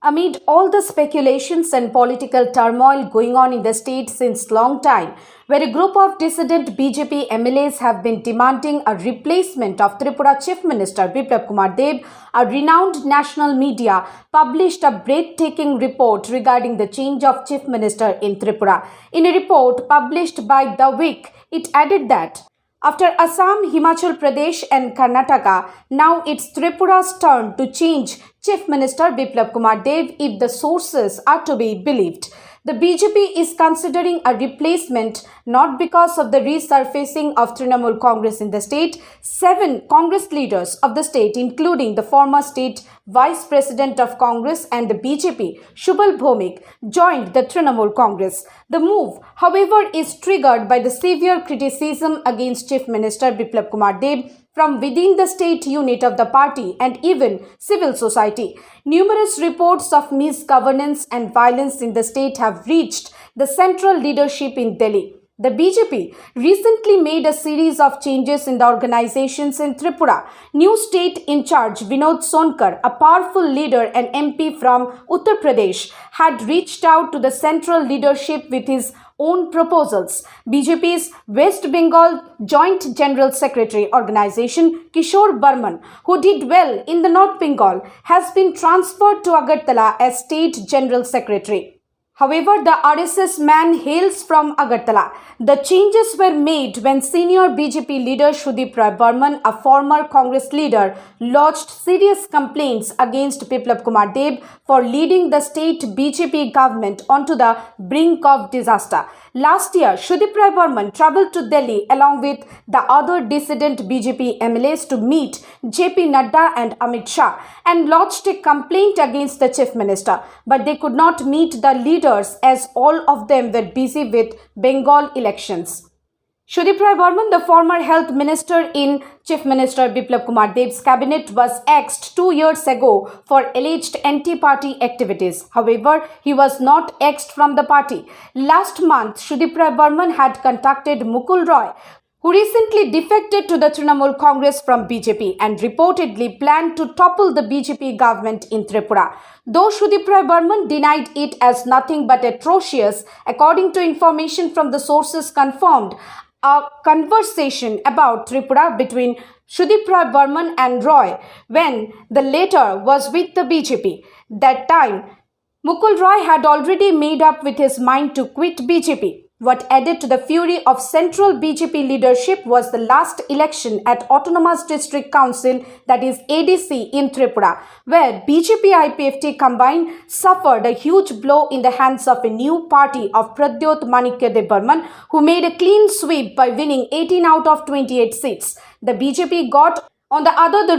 Amid all the speculations and political turmoil going on in the state since long time, where a group of dissident BJP MLAs have been demanding a replacement of Tripura Chief Minister Biplab Kumar Deb, a renowned national media published a breathtaking report regarding the change of Chief Minister in Tripura. In a report published by The Week, it added that after Assam, Himachal Pradesh and Karnataka, now it's Tripura's turn to change Chief Minister Biplab Kumar Deb if the sources are to be believed. The BJP is considering a replacement not because of the resurfacing of Trinamool Congress in the state. 7 Congress leaders of the state, including the former state Vice President of Congress and the BJP, Shubal Bhomik, joined the Trinamool Congress. The move, however, is triggered by the severe criticism against Chief Minister Biplab Kumar Deb from within the state unit of the party and even civil society. Numerous reports of misgovernance and violence in the state have reached the central leadership in Delhi. The BJP recently made a series of changes in the organizations in Tripura. New state in charge Vinod Sonkar, a powerful leader and MP from Uttar Pradesh, had reached out to the central leadership with his own proposals. BJP's West Bengal Joint General Secretary organization Kishore Burman, who did well in the North Bengal, has been transferred to Agartala as State General Secretary. However, the RSS man hails from Agartala. The changes were made when senior BJP leader Shudip Roy Burman, a former Congress leader, lodged serious complaints against Biplab Kumar Deb for leading the state BJP government onto the brink of disaster. Last year, Shudip Roy Burman travelled to Delhi along with the other dissident BJP MLAs to meet JP Nadda and Amit Shah and lodged a complaint against the Chief Minister. But they could not meet the leaders as all of them were busy with Bengal elections. Shudip Roy Burman, the former health minister in Chief Minister Biplab Kumar Deb's cabinet, was axed 2 years ago for alleged anti-party activities. However, he was not axed from the party. Last month, Shudip Roy Burman had contacted Mukul Roy, who recently defected to the Trinamool Congress from BJP and reportedly planned to topple the BJP government in Tripura. Though Shudip Roy Burman denied it as nothing but atrocious, according to information from the sources confirmed, a conversation about Tripura between Shudip Roy Burman and Roy when the latter was with the BJP. That time, Mukul Roy had already made up with his mind to quit BJP. What added to the fury of central BJP leadership was the last election at Autonomous District Council, that is ADC, in Tripura, where BJP-IPFT combined suffered a huge blow in the hands of a new party of Pradyot Manikya Burman, who made a clean sweep by winning 18 out of 28 seats. The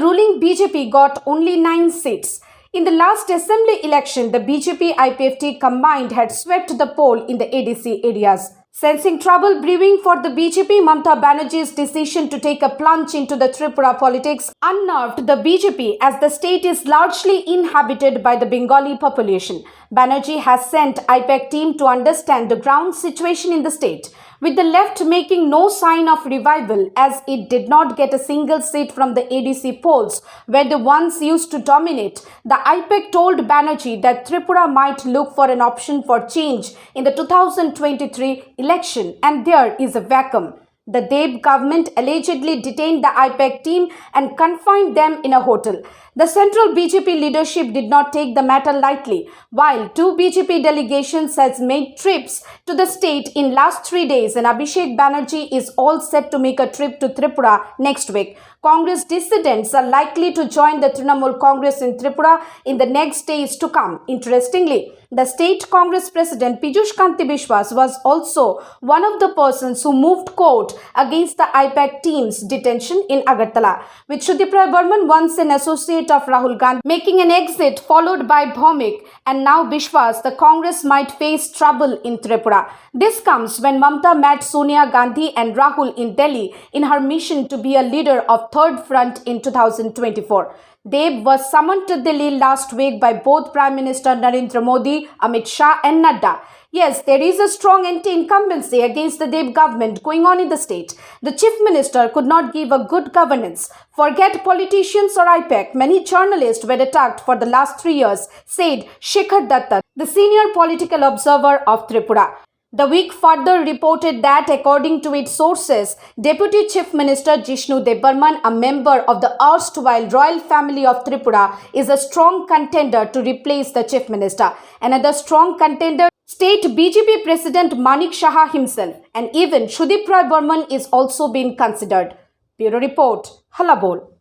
ruling BJP got only 9 seats. In the last assembly election, the BJP-IPFT combined had swept the poll in the ADC areas. Sensing trouble brewing for the BJP, Mamata Banerjee's decision to take a plunge into the Tripura politics unnerved the BJP, as the state is largely inhabited by the Bengali population. Banerjee has sent IPAC team to understand the ground situation in the state, with the left making no sign of revival as it did not get a single seat from the ADC polls where they once used to dominate. The IPAC told Banerjee that Tripura might look for an option for change in the 2023 election, and there is a vacuum. The Deb government allegedly detained the IPAC team and confined them in a hotel. The central BJP leadership did not take the matter lightly. While 2 BJP delegations has made trips to the state in last 3 days, and Abhishek Banerjee is all set to make a trip to Tripura next week. Congress dissidents are likely to join the Trinamool Congress in Tripura in the next days to come. Interestingly, the state Congress president Piyush Kanti Biswas was also one of the persons who moved court against the IPAC team's detention in Agartala, with Shudip Roy Burman, once an associate of Rahul Gandhi, making an exit followed by Bhomik, and now Biswas. The Congress might face trouble in Tripura. This comes when Mamata met Sonia Gandhi and Rahul in Delhi in her mission to be a leader of third front in 2024. Deb was summoned to Delhi last week by both Prime Minister Narendra Modi, Amit Shah and Nadda. Yes, there is a strong anti-incumbency against the Deb government going on in the state. The Chief Minister could not give a good governance. Forget politicians or IPAC. Many journalists were attacked for the last 3 years, said Shekhar Datta, the senior political observer of Tripura. The week further reported that, according to its sources, Deputy Chief Minister Jishnu Debarman, a member of the erstwhile royal family of Tripura, is a strong contender to replace the Chief Minister. Another strong contender, State BJP President Manik Saha himself, and even Sudip Roy Burman is also being considered. Bureau Report, Hallabol.